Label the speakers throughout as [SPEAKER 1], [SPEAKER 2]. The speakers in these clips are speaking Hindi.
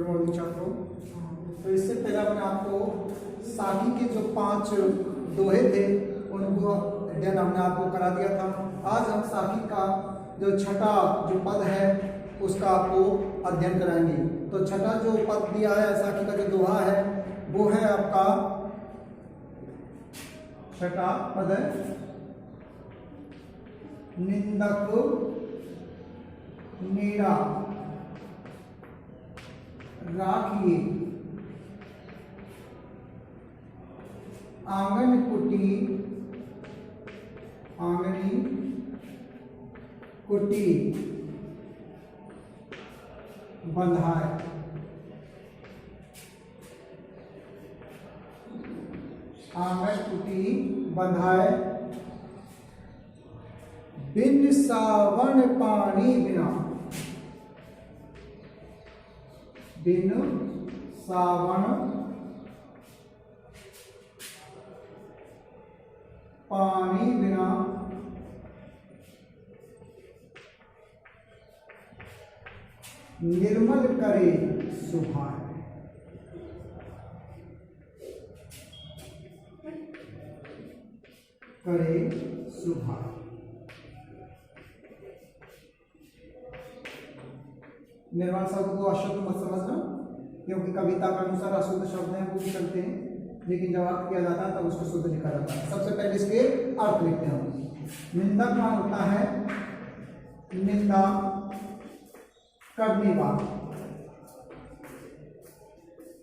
[SPEAKER 1] मॉर्निंग छात्रों। तो इससे पहले मैंने आपको साखी के जो 5 दोहे थे उनको अध्ययन हमने आपको करा दिया था। आज हम साखी का जो छठा जो पद है उसका आपको अध्ययन कराएंगे। तो छठा जो पद दिया है साखी का जो दोहा है वो है आपका छठा पद है, निंदक मेरा राखिए आंगन कुटी आंगनी कुटी बंधाए। आंगन कुटी बंधाए बिन सावन पानी बिना। बिन सावन पानी बिना निर्मल करे सुभाए। करे सुभाए। निर्मल शब्द को अशुद्ध मत समझना, क्योंकि कविता के अनुसार अशुद्ध शब्द हैं वो भी चलते हैं, लेकिन जब अर्थ किया जाता है तब उसको शुद्ध लिखा जाता है। सबसे पहले इसके अर्थ लिखते हैं। निंदक मान होता है निंदा करने वाला,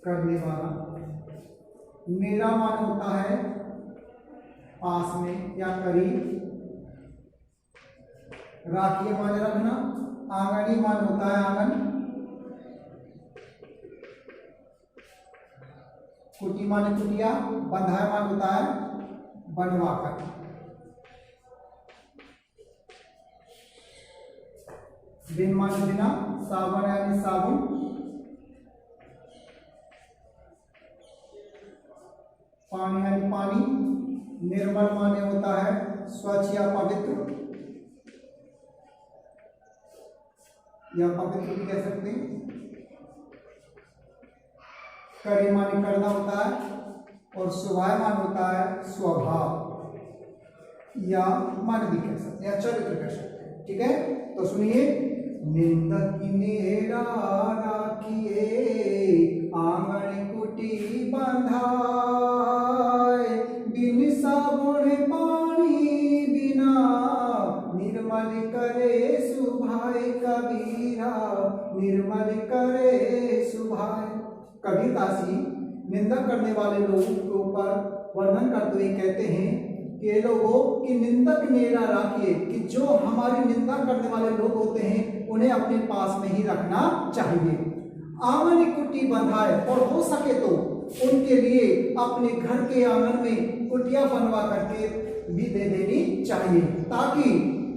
[SPEAKER 1] करने वाला। मेरा मान होता है पास में या करीब। राखिए मान रखना। आंगनी मान होता है आंगन। कुटी मान कुटिया। बंधाए मान होता है बनवाकर। बिन मान बिना। साबुन यानी साबुन। पानी यानी पानी। निर्मल माने होता है स्वच्छ या पवित्र, या पवित्र भी कह सकते हैं। करे माने करना होता है, और स्वभाव मान होता है स्वभाव या मन भी कह सकते हैं या चरित्र कह सकते हैं। ठीक है, तो सुनिए। निंदक मेरा राखिए आंगन कुटी बंधाए बिन साबुन पानी बिना निर्मल करे सुभाए कबीरा। निर्मल करे सुभाए। कबीर दासी निंदा करने वाले लोगों के ऊपर वर्णन करते हुए कहते हैं कि लोगों की निंदक मेरा राखिए, कि जो हमारी निंदा करने वाले लोग होते हैं उन्हें अपने पास में ही रखना चाहिए। आंगन कुटी बंधाए, और हो सके तो उनके लिए अपने घर के आंगन में कुटिया बनवा करके भी दे देनी चाहिए, ताकि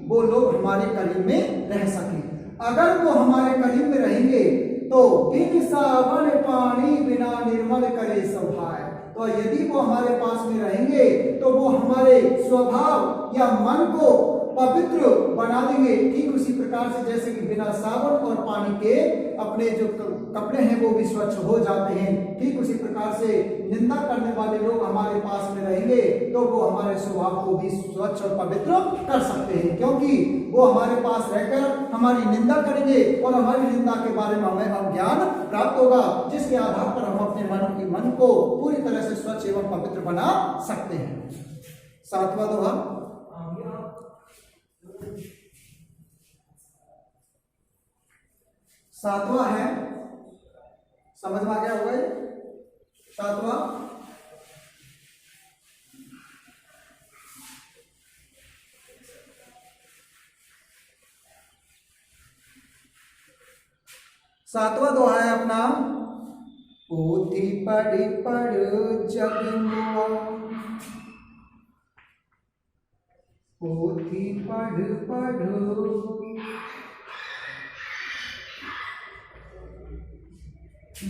[SPEAKER 1] वो लोग हमारे करीब में रह सके। अगर वो हमारे करीब में रहेंगे तो बिन सावन पानी बिना निर्मल करे स्वभाव। तो यदि वो हमारे पास में रहेंगे तो वो हमारे स्वभाव या मन को पवित्र बना देंगे। ठीक उसी प्रकार से जैसे कि बिना साबुन और पानी के अपने जो कपड़े हैं वो भी स्वच्छ हो जाते हैं, ठीक उसी प्रकार से निंदा करने वाले लोग हमारे पास में रहेंगे तो वो हमारे स्वभाव को भी स्वच्छ और पवित्र कर सकते हैं, क्योंकि वो हमारे पास रहकर हमारी निंदा करेंगे और हमारी निंदा के बारे में हमें ज्ञान प्राप्त होगा, जिसके आधार पर हम अपने मन को पूरी तरह से स्वच्छ एवं पवित्र बना सकते हैं। सातवां दोहा। सातवां है, समझ में आ गया होगा। सातवां सातवां दोहा है अपना, पोथी पढ़ पढ़ जगमुआ। पोथी पढ़ पढ़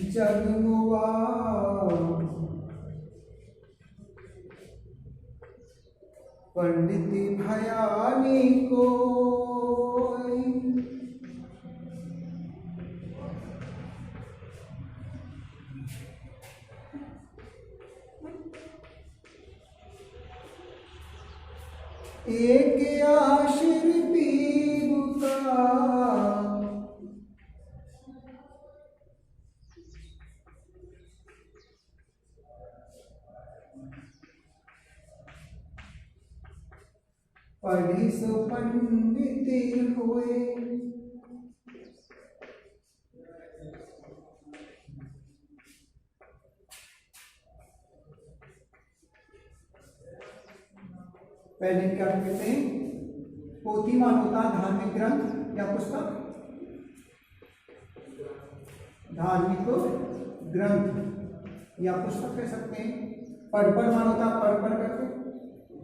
[SPEAKER 1] जगमुआ। पंडित भयानी कोई। एक आशिर पीबू का। पढ़ी सो पंडित हुए। पहले क्या कहते हैं, पोथी मान होता है धार्मिक ग्रंथ या पुस्तक, धार्मिक ग्रंथ या पुस्तक कह सकते हैं। पढ़ मान होता है पढ़ करके।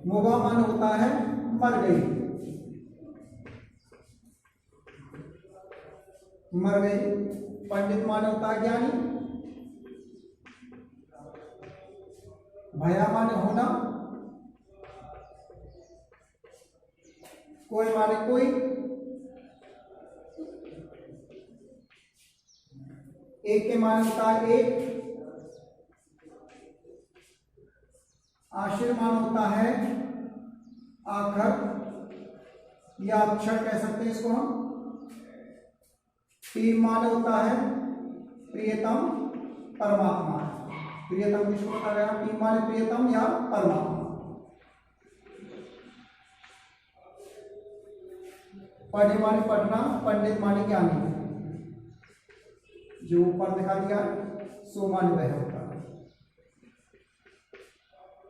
[SPEAKER 1] मोगा मान होता है मर गई, मर गई। पंडित मान होता है ज्ञानी। भया मान होना, कोई माने कोई। एक के मान होता है एक। आशिर मान होता है आखर या अक्षर कह सकते हैं इसको हम। तीन मान होता है प्रियतम परमात्मा। प्रियतम किसको कहा गया, तीन मान प्रियतम या परमात्मा। पढ़े माने पढ़ना, पंडित माने ज्ञानी। जो ऊपर दिखा दिया सो माने वह होता है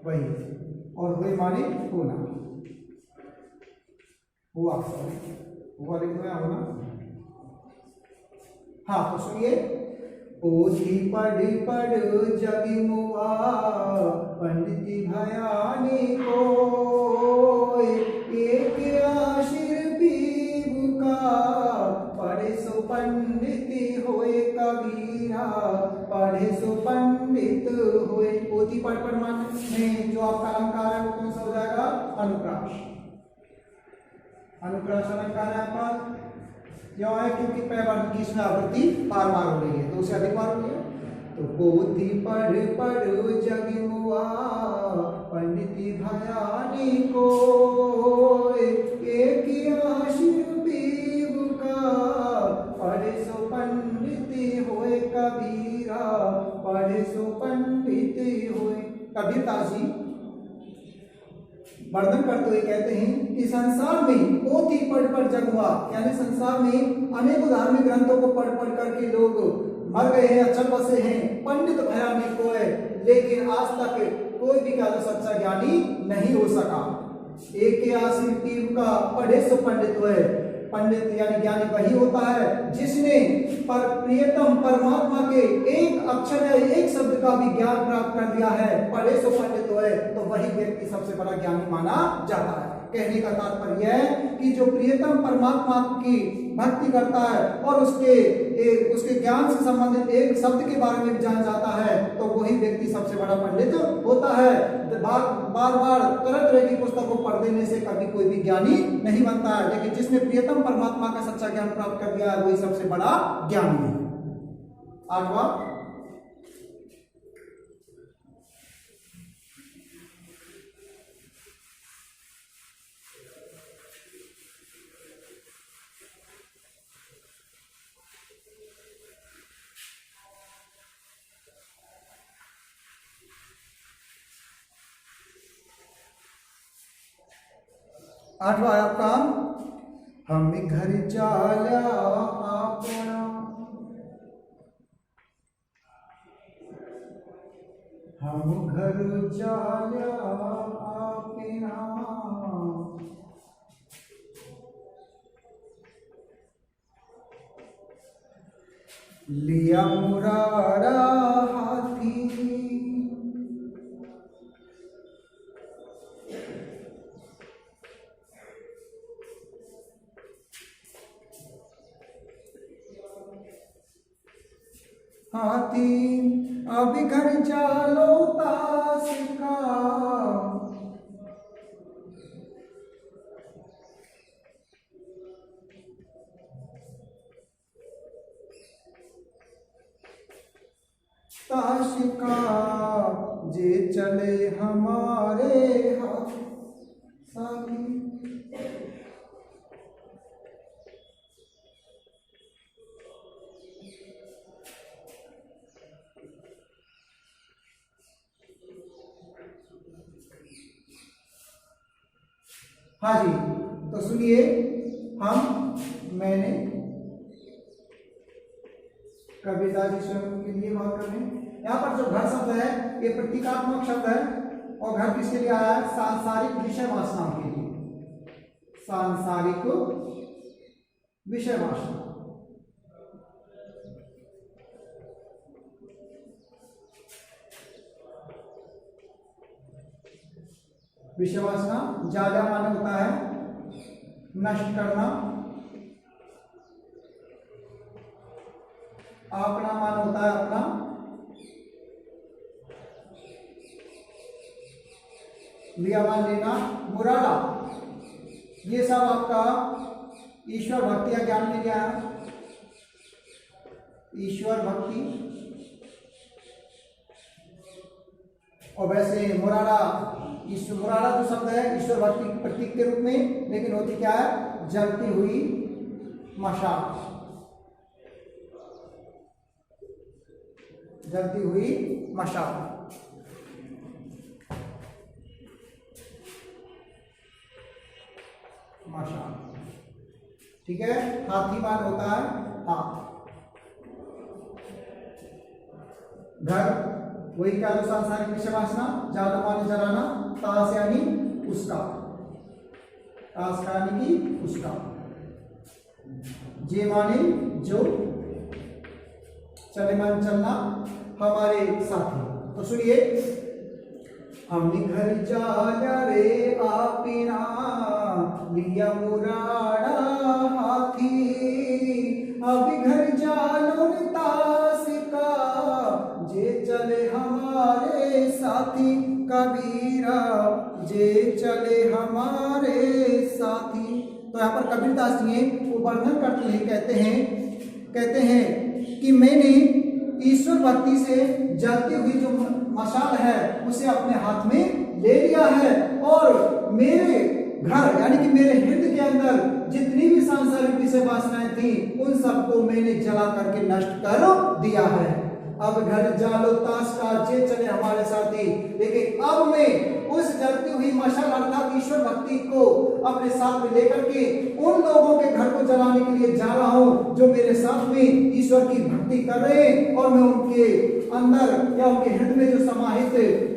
[SPEAKER 1] वही, और हुए माने होना। हुआ हुआ लिख दो या होना। हाँ तो सुनिए, पोथी पढ़ जगी मुआ, पंडित भयानी को। एक आशिर पीबू का, पढ़े सो पंडित होए कबीरा, पढ़े सो पंडित होए। पोथी पढ़ माने जो आपका अलंकार है वो कौन सा हो जाएगा, अनुप्रास। अनुप्रास अलंकार है आपका क्यों है, क्योंकि पैवर्ग की इसमें आवृत्ति बार बार हो रही है तो उसे अधिक बार हो रही है। तो पोथी पढ़ जगी मुआ, पंडित भयानी को। एक आशिर पीबू का, पढ़े सो पंडित होए कबीरा, पढ़े सो पंडित होए। कबीरदास जी वर्णन करते हुए कहते हैं कि संसार में पोथी पढ़ जग हुआ, यानी संसार में अनेक धार्मिक ग्रंथों को पढ़ करके लोग मर गए हैं, अचल बसे हैं, पंडित भयानी को है, लेकिन आज तक कोई भी क्या सच्चा ज्ञानी नहीं हो सका। एक आशिर पीबू का, पढ़े सो पंडित हुए। पंडित यानी ज्ञानी वही होता है जिसने पर प्रियतम परमात्मा के एक अक्षर है, एक शब्द का भी ज्ञान प्राप्त कर लिया है। पढ़े सो पंडित होए, तो वही व्यक्ति सबसे बड़ा ज्ञानी माना जाता है। कहने का तात्पर्य है कि जो प्रियतम परमात्मा की भक्ति करता है और उसके ज्ञान से संबंधित एक शब्द के बारे में जान जाता है, तो वही व्यक्ति सबसे बड़ा पंडित होता है। बार बार तरह तरह की पुस्तकों को पढ़ देने से कभी कोई भी ज्ञानी नहीं बनता है, लेकिन जिसने प्रियतम परमात्मा का सच्चा ज्ञान प्राप्त कर लिया है वही सबसे बड़ा ज्ञानी है। आठवां, आठवां है आपका, हम घर चाल्या अपना। हम घर चाल्या अपना, लिया मुरारा हाथी। हाथी अब घर चालो ताश का, ताश का जे चले हमारे हाथ साथी। हाँ जी, तो सुनिए, मैंने कविता जी स्वयं के लिए बात कर रहे हैं। यहाँ पर जो घर शब्द है ये प्रतीकात्मक शब्द है, और घर किसके लिए आया है? सांसारिक विषय वासना के लिए। सांसारिक विषय वासना, विषय वासना ज्यादा माने होता है नष्ट करना, अपना मान होता है अपना, लिया मान लेना, मुरादा, ये सब आपका ईश्वर भक्ति या ज्ञान के लिए आया। ईश्वर भक्ति, और वैसे मुरादा, मुरादा जो शब्द है ईश्वर भक्ति के प्रतीक के रूप में, लेकिन होती क्या है? जलती हुई मशाल, जलती हुई मशाल। मशाल, ठीक है। हाथी मान होता है हाथ, घर वही क्या? तो सांसारिक विषय वासना, ज्यादा माने जलाना, ताश यानी उसका, ताश का यानी कि उसका, जे माने जो, चले मान चलना, हमारे साथी। तो सुनिए, हमने घर जाया रे आपिना, लिया मुराड़ा हाथी, अभी घर जानो ताश का, जे चले हमारे साथी, कबीरा जे चले हमारे साथी। तो यहाँ पर कबीरदास जी वो वर्णन करते हैं, कहते हैं कि मैंने ईश्वर भक्ति से जलती हुई जो मशाल है उसे अपने हाथ में ले लिया है, और मेरे घर यानी कि मेरे हृदय के अंदर जितनी भी सांसारिक विषय वासनाएं थी उन सबको मैंने जला करके नष्ट कर दिया है। अब घर जालो ताश का, जे चले हमारे साथी। लेकिन अब मैं उस जलती हुई मशाल अर्थात ईश्वर भक्ति को अपने साथ में लेकर के उन लोगों के घर को जलाने के लिए जा रहा हूं जो मेरे साथ में ईश्वर की भक्ति कर रहे हैं, और मैं उनके अंदर या उनके हृदय में जो समाहित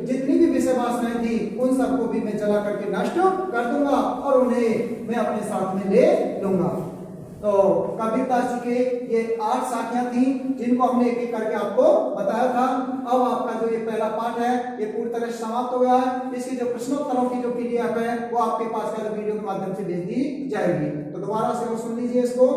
[SPEAKER 1] जितनी भी विषय वासनाएं थी उन सबको भी मैं जला करके नष्ट कर दूंगा और उन्हें मैं अपने साथ में ले लूंगा। तो कबीरदास जी के ये 8 साखियां थी जिनको हमने एक एक करके आपको बताया था। अब आपका जो ये पहला पाठ है ये पूरी तरह समाप्त हो गया है। इसकी जो प्रश्नोत्तरों की जो पीडीएफ है वो आपके पास का वीडियो के माध्यम से भेज दी जाएगी। तो दोबारा से वो सुन लीजिए इसको।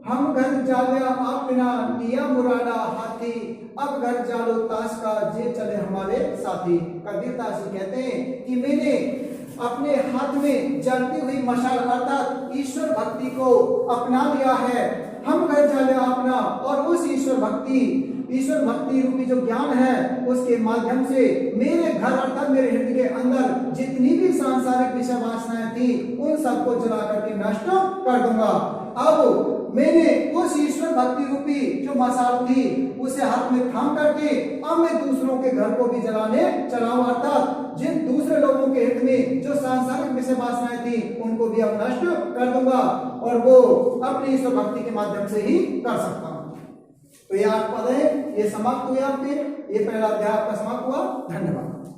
[SPEAKER 1] हम घर जालिया आपना, लिया मुरादा हाथी, अब घर जालो ताश का, जे चले हमारे साथी। कबीरदास जी कहते हैं कि मैंने अपने हाथ में जलती हुई मशाल अर्थात ईश्वर भक्ति को अपना लिया है। हम घर जालिया अपना, और उस ईश्वर भक्ति रूपी जो ज्ञान है उसके माध्यम से मेरे घर अर्थात मेरे हृदय के अंदर जितनी भी सांसारिक विषय वासनाएं थी उन सबको जला करके नष्ट कर दूंगा। अब मैंने उस ईश्वर भक्ति रूपी जो मशाल थी उसे हाथ में थाम करके अब मैं दूसरों के घर को भी जलाने चला हूं, अर्थात जिन दूसरे लोगों के हित में जो सांसारिक विषय वासनाएं थी उनको भी अब नष्ट कर दूंगा, और वो अपनी ईश्वर भक्ति के माध्यम से ही कर सकता हूं। तो ये 8 पद है, ये समाप्त हुए। आपके ये पहला अध्याय आपका समाप्त हुआ। धन्यवाद।